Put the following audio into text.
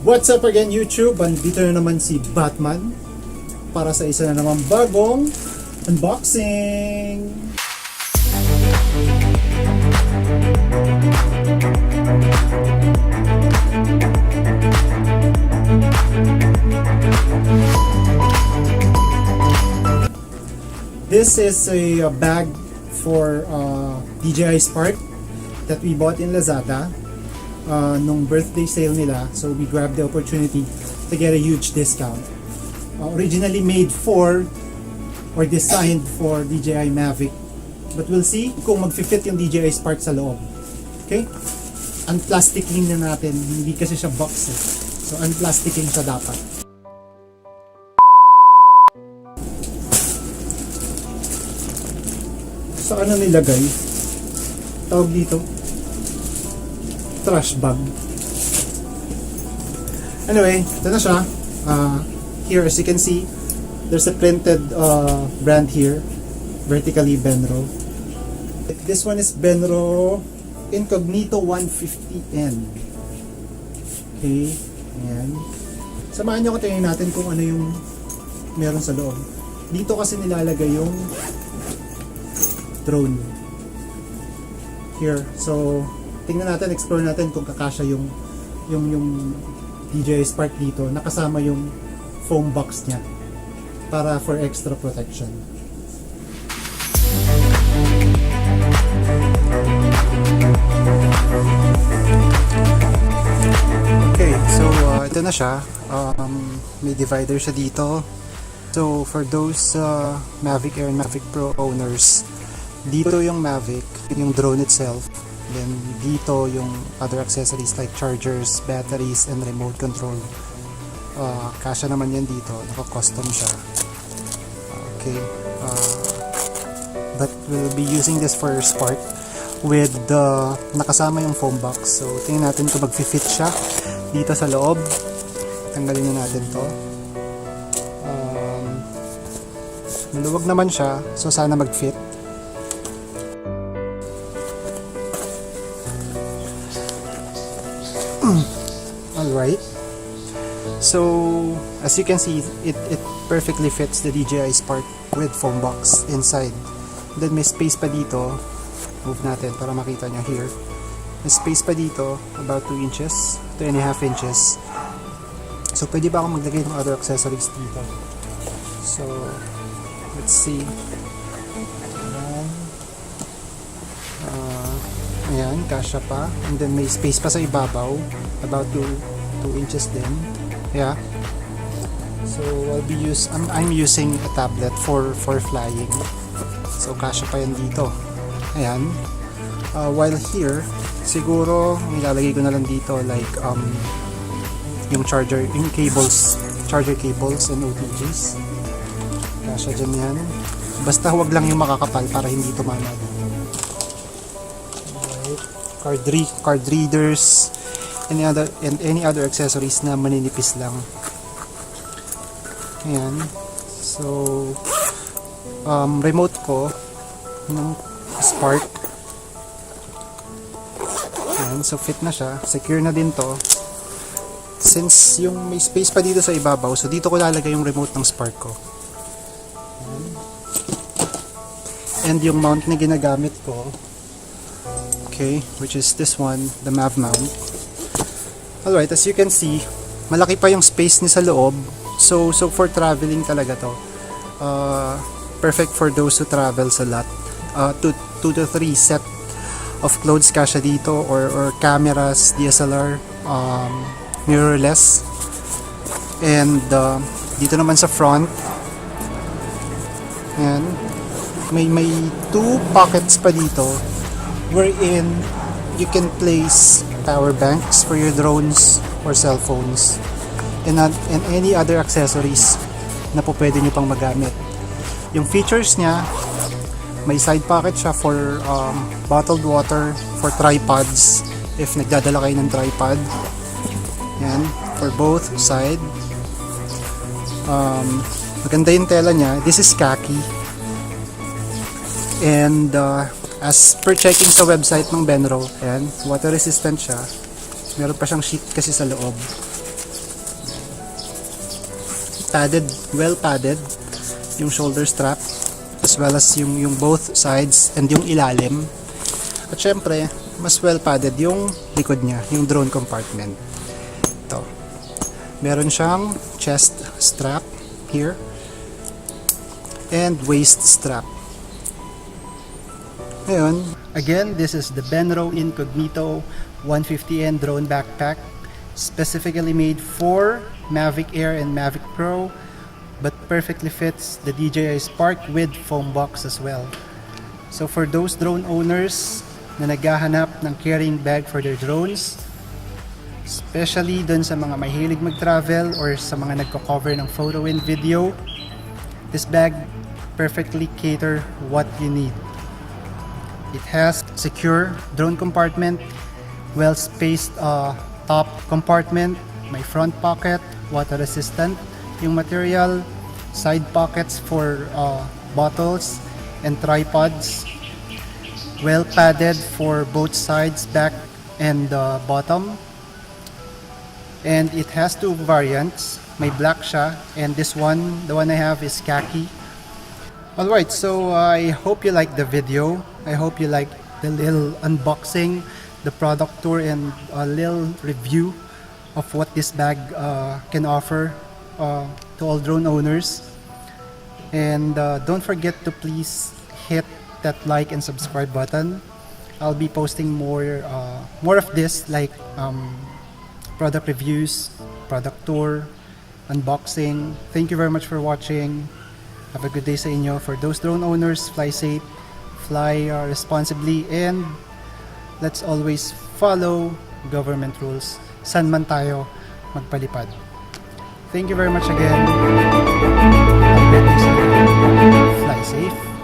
What's up again YouTube? Andito na naman si Batman para sa isa na naman bagong unboxing! This is a bag for DJI Spark that we bought in Lazada nung birthday sale nila, so we grabbed the opportunity to get a huge discount. Originally made for or designed for DJI Mavic, but we'll see kung mag-fit yung DJI Spark sa loob. Okay? Unplasticking na natin, hindi kasi siya box eh. So unplasticking siya dapat. Sa ano nilagay? Tawag dito? Trash bag. Anyway, ito na siya. Here, as you can see, there's a printed brand here, vertically Benro. This one is Benro Incognito 150N. Okay, ayan. Samahan nyo ko, tingnan natin kung ano yung meron sa loob. Dito kasi nilalagay yung drone. Here, so tingnan natin, explore natin kung kakasya yung DJI Spark dito. Nakasama yung foam box niya para for extra protection. Okay, so ito na siya. May divider siya dito. So for those Mavic Air and Mavic Pro owners, dito yung Mavic, yung drone itself. Then dito yung other accessories like chargers, batteries, and remote control. Kasya naman yan dito, naka-custom siya. Okay, but we'll be using this for Spark with nakasama yung foam box. So tingnan natin kung mag-fit siya dito sa loob. Tanggalin na natin to. Maluwag naman siya, so sana mag-fit. Alright, so as you can see, it perfectly fits the DJI Spark with foam box inside. Then may space pa dito, move natin para makita nyo here. May space pa dito, about 2 inches, 2.5 inches. So pwede ba akong maglagay ng other accessories dito? So let's see. Ayan, kasya pa. And then may space pa sa ibabaw, about 2 inches din. Yeah. So I'm using a tablet for flying. So kasya pa yan dito. Ayan. While here, siguro ilalagay ko na lang dito like yung charger, yung cables, charger cables and OTGs. Kasya dyan yan. Basta huwag lang yung makakapal para hindi tumanag. Card readers, any other accessories na maninipis lang. Ayan. So remote ko ng Spark. Ayan, so fit na siya, secure na din to. Since yung may space pa dito sa ibabaw, so dito ko lalagay yung remote ng Spark ko. Ayan. And yung mount na ginagamit ko, okay, which is this one, the Mav mount. Alright, as you can see, malaki pa yung space niya sa loob. So for traveling talaga to. Perfect for those who travels a lot. 2 to 3 set of clothes kasya dito, or cameras, DSLR, mirrorless. And dito naman sa front, ayan, may 2 pockets pa dito wherein you can place power banks for your drones or cell phones and any other accessories na po pwede nyo pang magamit. Yung features niya, may side pocket siya for bottled water, for tripods if nagdadala kayo ng tripod. Yan, for both side. Maganda yung tela niya. This is Khaki, and as per checking sa website ng Benro, ayan, water resistant siya. Meron pa siyang sheet kasi sa loob. padded, well padded yung shoulder strap, as well as yung both sides and yung ilalim. At syempre, mas well padded yung likod niya, yung drone compartment. Ito. Meron siyang chest strap here and waist strap. Ngayon, again, this is the Benro Incognito 150N drone backpack, specifically made for Mavic Air and Mavic Pro, but perfectly fits the DJI Spark with foam box as well. So for those drone owners na naghahanap ng carrying bag for their drones, especially dun sa mga mahilig mag-travel or sa mga nagko-cover ng photo and video, this bag perfectly cater what you need. It has secure drone compartment, well-spaced top compartment, may front pocket, water resistant yung material, side pockets for bottles and tripods, well padded for both sides, back and bottom. And it has two variants, may black siya, and this one, the one I have, is khaki. Alright, so I hope you like the video. I hope you like the little unboxing, the product tour, and a little review of what this bag can offer to all drone owners. And don't forget to please hit that like and subscribe button. I'll be posting more of this, like product reviews, product tour, unboxing. Thank you very much for watching. Have a good day sa inyo. For those drone owners, fly safe, fly responsibly, and let's always follow government rules. San man tayo magpalipad. Thank you very much again. Have a good day sa inyo. Fly safe.